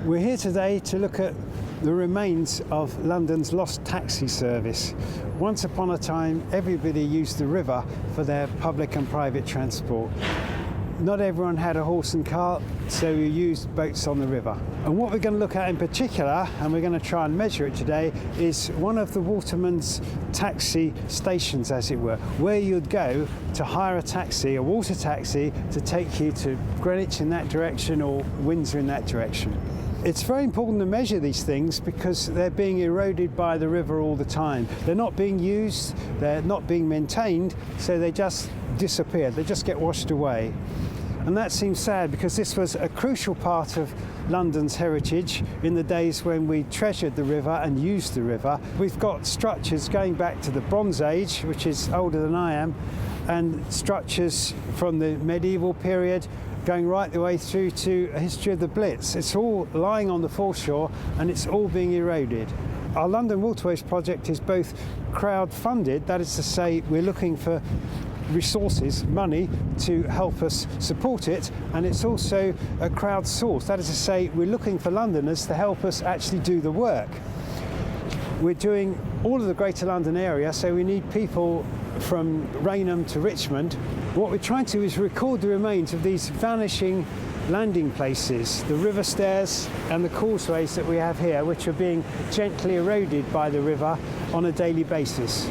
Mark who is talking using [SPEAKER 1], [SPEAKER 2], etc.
[SPEAKER 1] We're here today to look at the remains of London's lost taxi service. Once upon a time, everybody used the river for their public and private transport. Not everyone had a horse and cart, so we used boats on the river. And what we're going to look at in particular, and we're going to try and measure it today, is one of the watermen's taxi stations, as it were, where you'd go to hire a taxi, a water taxi, to take you to Greenwich in that direction or Windsor in that direction. It's very important to measure these things because they're being eroded by the river all the time. They're not being used, they're not being maintained, so they just disappear, they just get washed away. And that seems sad because this was a crucial part of London's heritage in the days when we treasured the river and used the river. We've got structures going back to the Bronze Age, which is older than I am, and structures from the medieval period going right the way through to a history of the Blitz. It's all lying on the foreshore and it's all being eroded. Our London Waterways project is both crowd-funded, that is to say we're looking for resources, money, to help us support it, and it's also a crowd-sourced, that is to say we're looking for Londoners to help us actually do the work. We're doing all of the Greater London area, so we need people from Rainham to Richmond. What we're trying to do is record the remains of these vanishing landing places, the river stairs and the causeways that we have here, which are being gently eroded by the river on a daily basis.